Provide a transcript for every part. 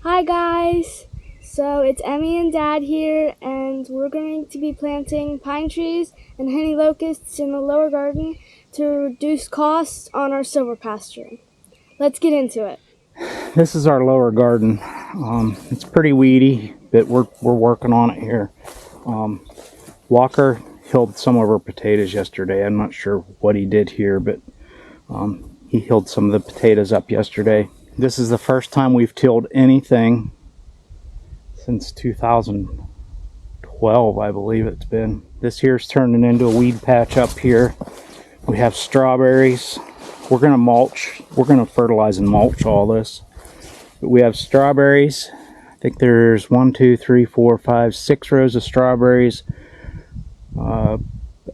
Hi guys! So it's Emmy and Dad here, and we're going to be planting pine trees and honey locusts in the lower garden to reduce costs on our silvopasture. Let's get into it. This is our lower garden. It's pretty weedy, but we're working on it here. Walker hilled some of our potatoes yesterday. I'm not sure what he did here, but he hilled some of the potatoes up yesterday. This is the first time we've tilled anything since 2012, I believe it's been. This here's turning into a weed patch up here. We have strawberries. We're gonna mulch. We're gonna fertilize and mulch all this. But we have strawberries. I think there's 1, 2, 3, 4, 5, 6 rows of strawberries. A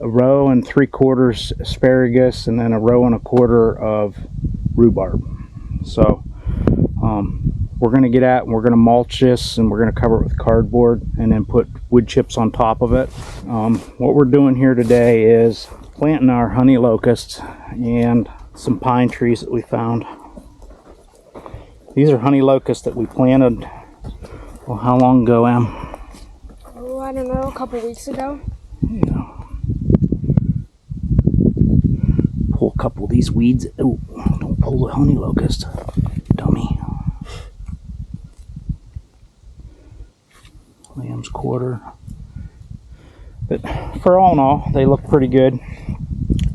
row and 3/4 asparagus, and then a row and a quarter of rhubarb. So we're going to get at and we're going to mulch this, and we're going to cover it with cardboard and then put wood chips on top of it. What we're doing here today is planting our honey locusts and some pine trees that we found. These are honey locusts that we planted, well, how long ago, Em? Oh, I don't know, a couple weeks ago. Yeah. Pull a couple of these weeds. Oh, don't pull the honey locust, dummy. Lamb's quarter. But for all in all, they look pretty good.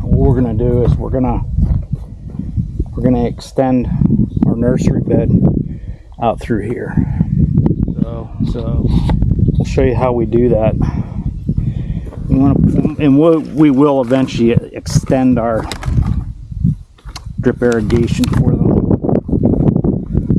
What we're gonna do is we're gonna extend our nursery bed out through here. So we'll show you how we do that. We will eventually extend our drip irrigation for them.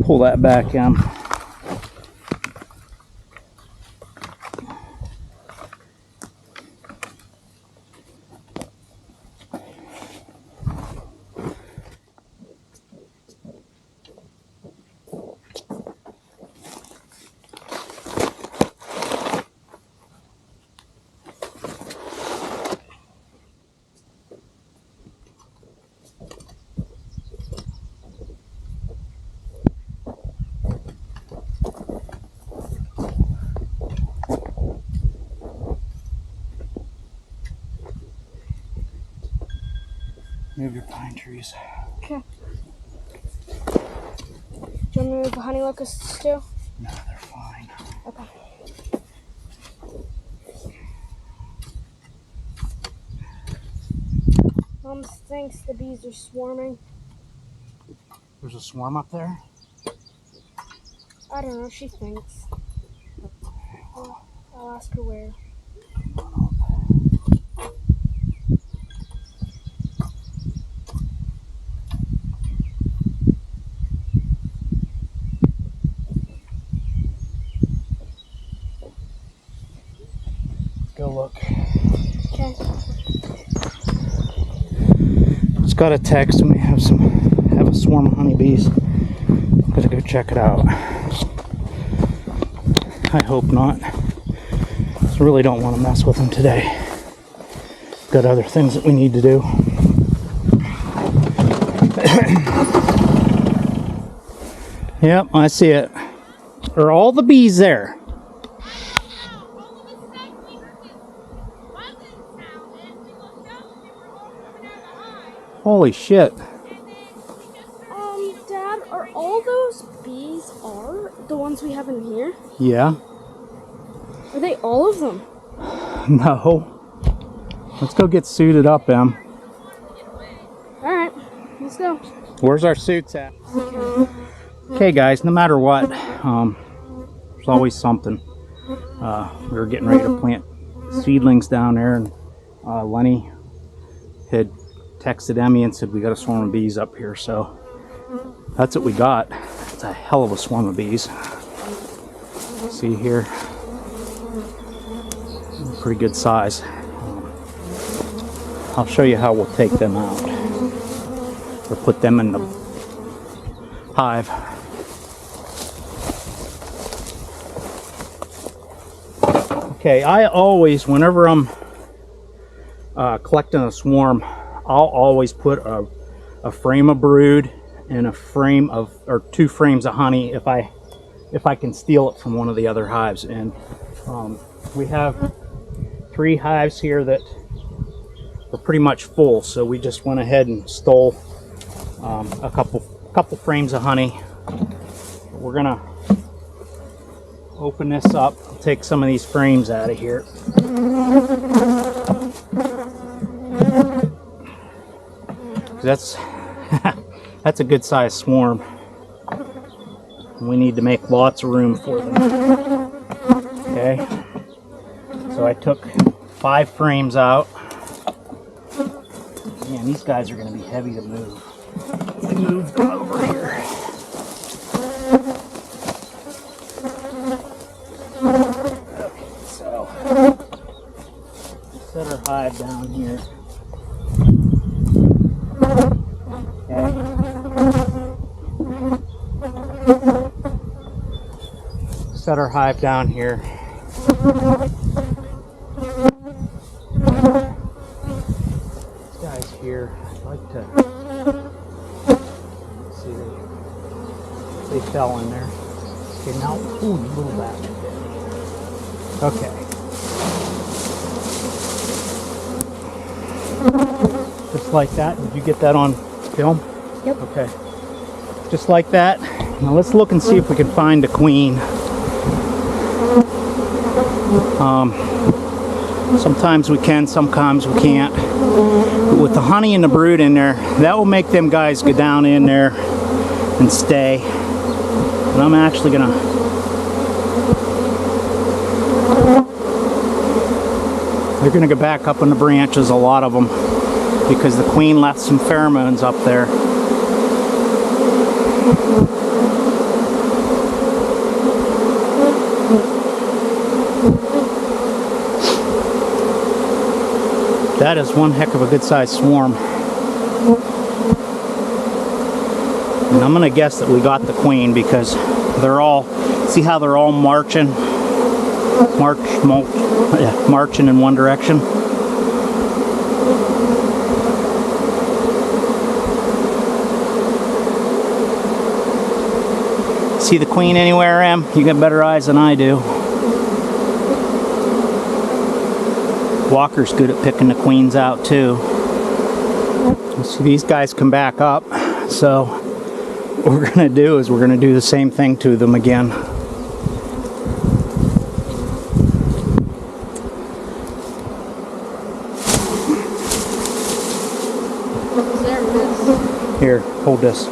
Pull that back in. Move your pine trees. Okay. Do you want me to move the honey locusts too? No, they're fine. Okay. Mom thinks the bees are swarming. There's a swarm up there? I don't know, she thinks. I'll ask her where. Go look. Okay. Just got a text and we have a swarm of honeybees. Gotta go check it out. I hope not. I really don't want to mess with them today. Got other things that we need to do. Yep, I see it. Are all the bees there? Holy shit. Dad, are all those bees the ones we have in here? Yeah. Are they all of them? No. Let's go get suited up, Em. Alright, let's go. Where's our suits at? Okay, guys, no matter what, there's always something. We were getting ready to plant seedlings down there, and Lenny had texted Emmy and said we got a swarm of bees up here, so that's what we got. It's a hell of a swarm of bees. See here, pretty good size. I'll show you how we'll take them out or put them in the hive. Okay, I always, whenever I'm collecting a swarm, I'll always put a frame of brood and a frame of, or 2 frames of honey if I if I can steal it from one of the other hives. And we have 3 hives here that are pretty much full, so we just went ahead and stole a couple frames of honey. We're gonna open this up, take some of these frames out of here. That's that's a good sized swarm. We need to make lots of room for them. Okay, so I took 5 frames out. Man, these guys are going to be heavy to move. Move over here. Okay, so set our hive down here. Set our hive down here. These guys here, I'd like to see they fell in there. Okay, now, ooh, you little bastard. Okay. Just like that. Did you get that on film? Yep. Okay. Just like that. Now let's look and see if we can find a queen. Sometimes we can, sometimes we can't. But with the honey and the brood in there, that will make them guys go down in there and stay. And I'm actually gonna they're gonna go back up on the branches, a lot of them, because the queen left some pheromones up there. That is one heck of a good sized swarm. And I'm gonna guess that we got the queen because they're all, see how they're all marching in one direction. See the queen anywhere, Em? You got better eyes than I do. Walker's good at picking the queens out too. See, these guys come back up, so what we're gonna do is we're gonna do the same thing to them again. Here, hold this.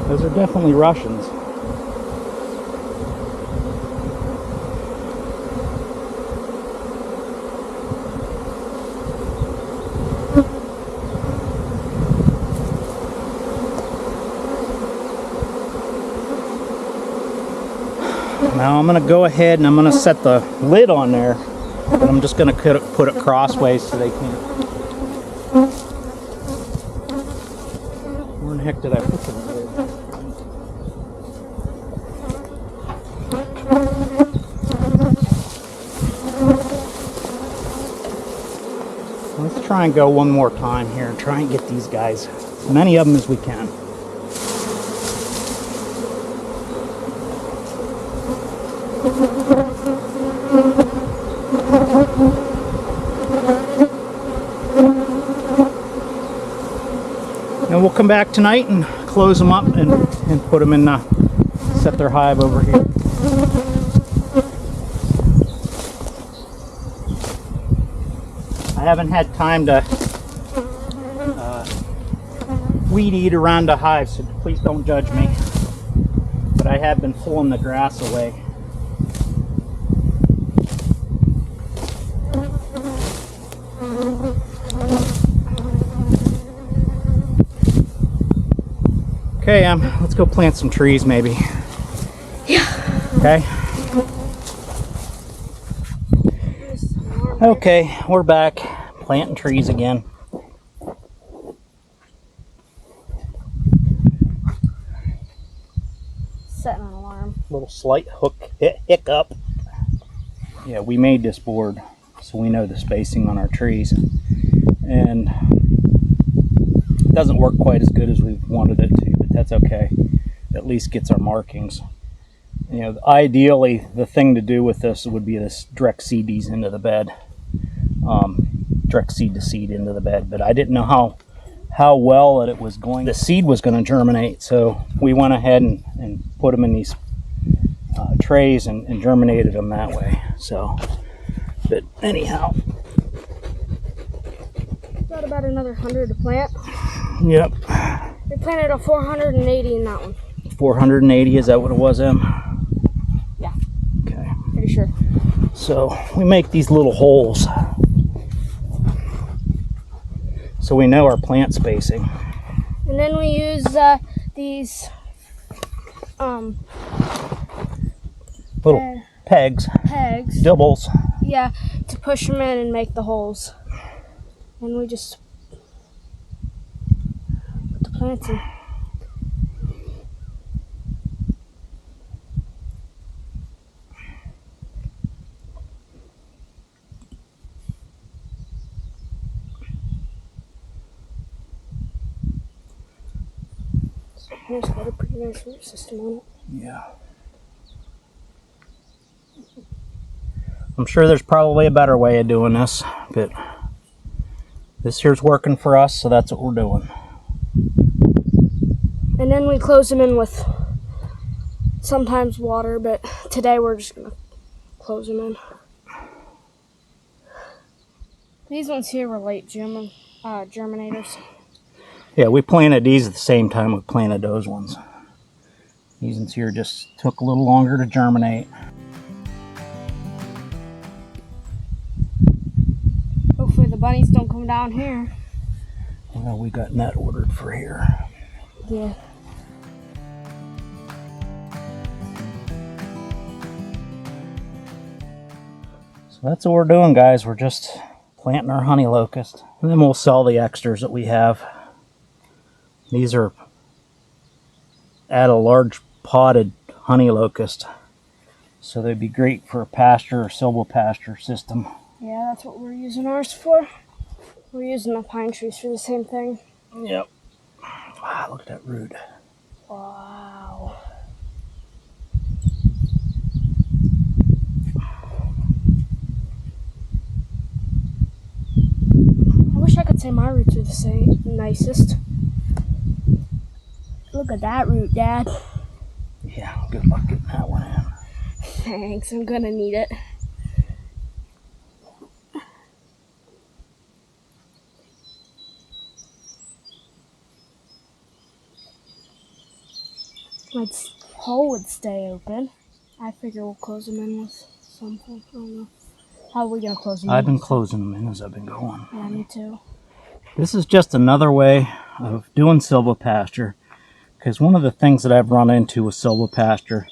Those are definitely Russians. Now I'm going to go ahead and I'm going to set the lid on there, but I'm just going to put it crossways so they can't. Where in the heck did I put the lid? Let's try and go one more time here and try and get these guys, as many of them as we can. And we'll come back tonight and close them up and put them in, set their hive over here. I haven't had time to weed eat around the hive, so please don't judge me. But I have been pulling the grass away. Okay, let's go plant some trees maybe. Yeah. Okay. Okay, we're back planting trees again. Setting an alarm. Little slight hiccup. Yeah, we made this board, so we know the spacing on our trees. And it doesn't work quite as good as we wanted it to, but that's okay. At least gets our markings. You know, ideally, the thing to do with this would be this direct seed these into the bed, direct seed to seed into the bed. But I didn't know how well that it was going. The seed was going to germinate, so we went ahead and put them in these trays and germinated them that way. So, but anyhow, Got about another 100 to plant. Yep. We planted a 480 in that one. 480, is that what it was, Em? Yeah. Okay. Pretty sure. So we make these little holes so we know our plant spacing. And then we use these Little pegs, doubles. Yeah, to push them in and make the holes. And we just put the plants in. Here's got a pretty nice root system on it. Yeah. I'm sure there's probably a better way of doing this, but this here's working for us, so that's what we're doing. And then we close them in with sometimes water, but today we're just going to close them in. These ones here were late germinators. Yeah, we planted these at the same time we planted those ones. These ones here just took a little longer to germinate. Hopefully the bunnies don't come down here. Well, we got net ordered for here. Yeah. So that's what we're doing, guys. We're just planting our honey locust. And then we'll sell the extras that we have. These are at a large potted honey locust. So they'd be great for a pasture or silvopasture system. Yeah, that's what we're using ours for. We're using the pine trees for the same thing. Yep. Wow, look at that root. Wow. I wish I could say my roots are the nicest. Look at that root, Dad. Yeah, good luck getting that one in. Thanks, I'm gonna need it. My hole would stay open. I figure we'll close them in with something. I don't know. How are we gonna close them in? I've been closing them in as I've been going. Yeah, me too. This is just another way of doing silvopasture, because one of the things that I've run into with silvopasture,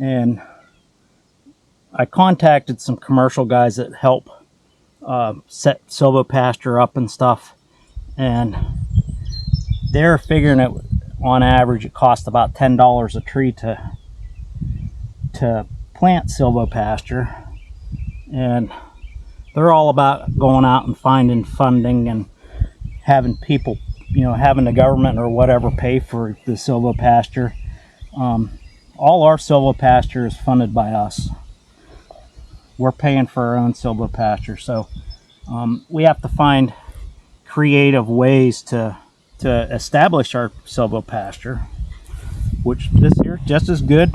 and I contacted some commercial guys that help set silvopasture up and stuff, and they're figuring it on average it costs about $10 a tree to plant silvopasture, and they're all about going out and finding funding and having people, having the government or whatever pay for the silvopasture. All our silvopasture is funded by us. We're paying for our own silvopasture, so we have to find creative ways to establish our silvopasture, which this here just as good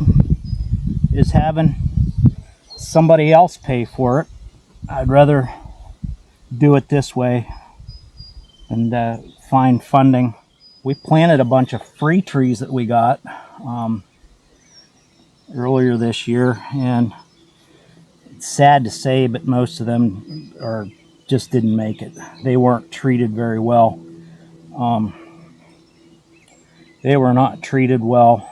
as having somebody else pay for it. I'd rather do it this way and find funding. We planted a bunch of free trees that we got earlier this year, and it's sad to say, but most of them just didn't make it. They weren't treated very well. They were not treated well.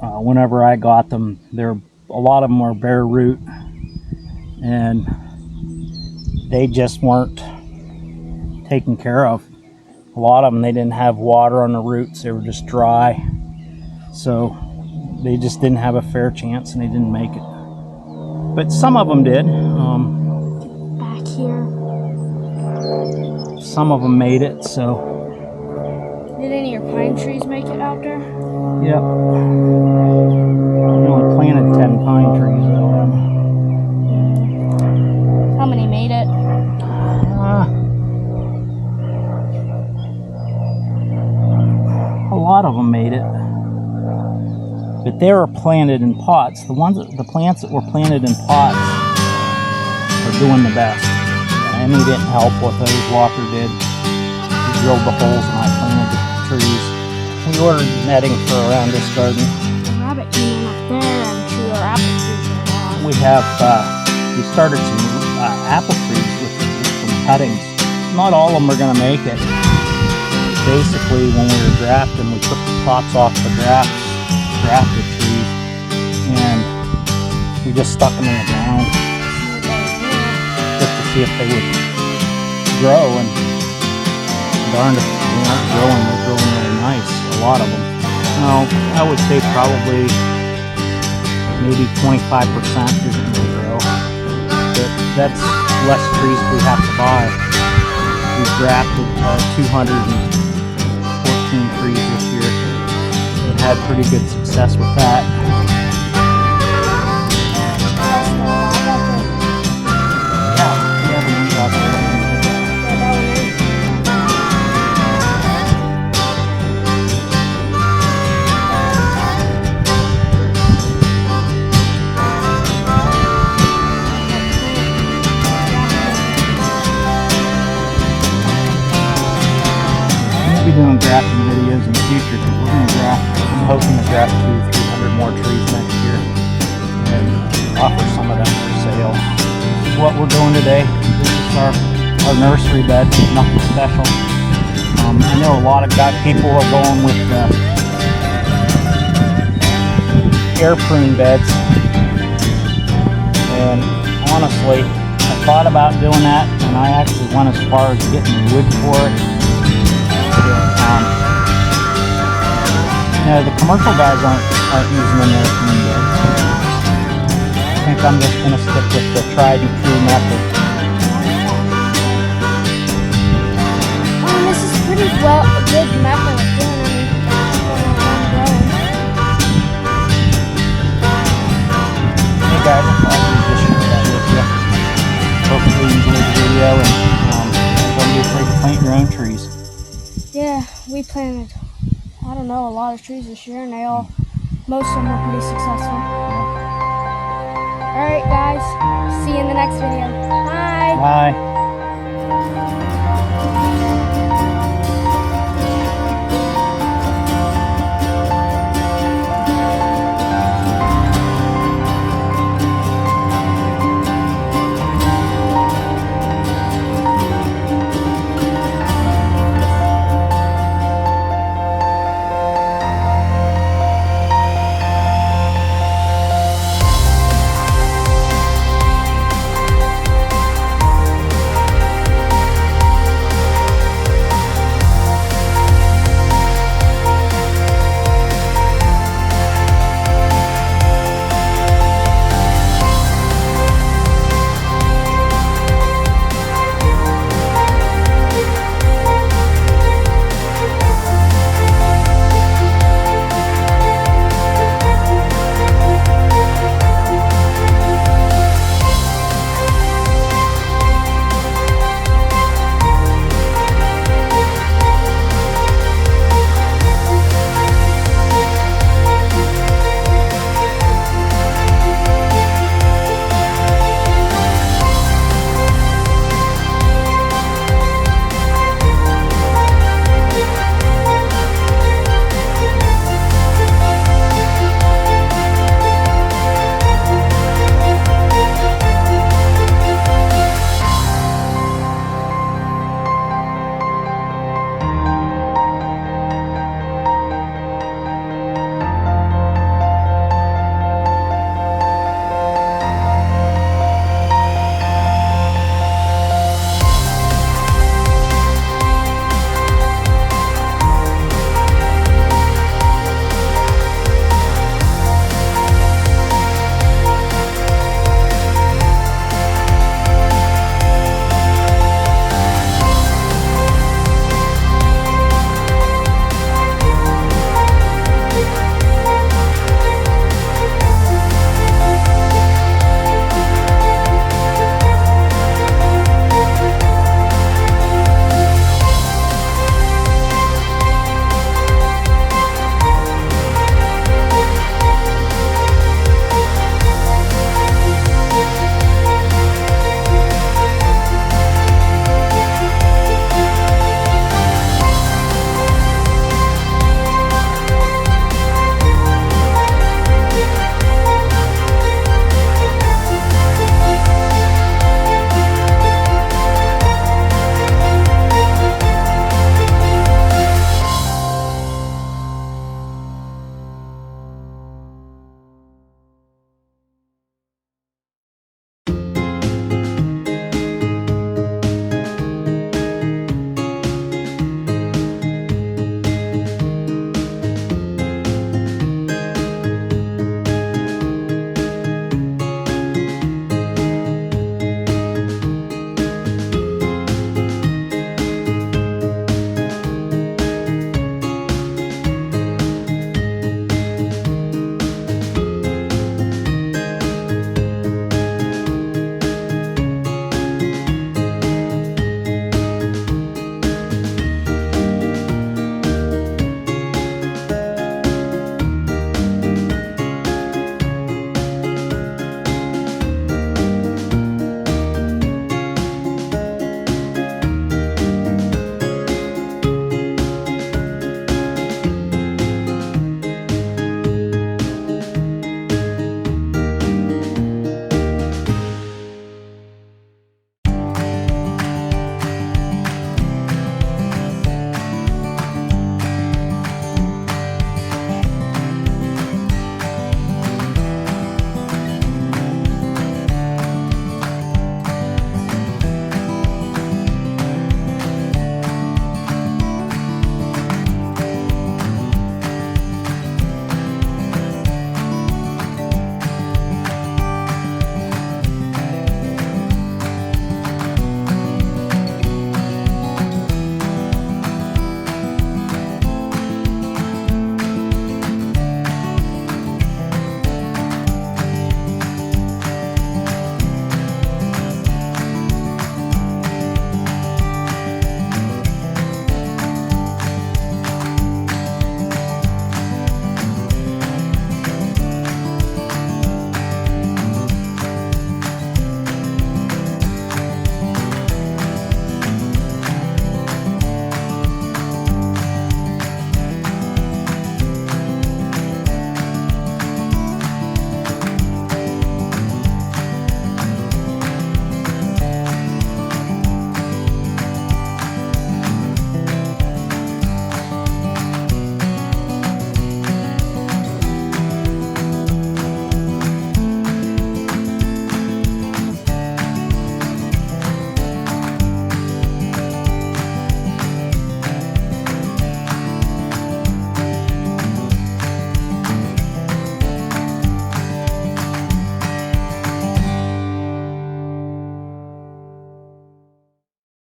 Whenever I got them, a lot of them were bare root, and they just weren't taken care of. A lot of them, they didn't have water on the roots. They were just dry. So they just didn't have a fair chance, and they didn't make it. but some of them did. Back here. Some of them made it, so. Did any of your pine trees make it out there? Yep. We only planted 10 pine trees though. How many made it? A lot of them made it. But they were planted in pots. The plants that were planted in pots are doing the best. Emmy didn't help with those. Walker did. He drilled the holes and I planted the trees. We ordered netting for around this garden. The rabbit came in up there and threw our apple trees around. We started some apple trees with some cuttings. Not all of them are going to make it. Basically, when we were grafting, we took the tops off the grafted trees and we just stuck them in the ground just to see if they would grow, and darned if they aren't growing, they're growing really nice, a lot of them. No, I would say probably maybe 25% isn't going to grow, but that's less trees we have to buy. We grafted 214 trees this year and had pretty good success with that. Doing grafting videos in the future because we're going to I'm hoping to graft 200-300 more trees next year and offer some of them for sale. This is what we're doing today. This is our nursery bed, nothing special. I know a lot of people are going with air prune beds, and honestly I thought about doing that, and I actually went as far as getting wood for it. The commercial guys aren't using them there for me. I think I'm just going to stick with the tried and true method. This is pretty a good method of doing it. Hey guys, I thought I'd just share that with you. Hopefully you enjoyed the video, and don't be afraid to plant your own trees. Yeah, we planted, I don't know, a lot of trees this year, and most of them were pretty successful. Alright guys, see you in the next video. Bye! Bye!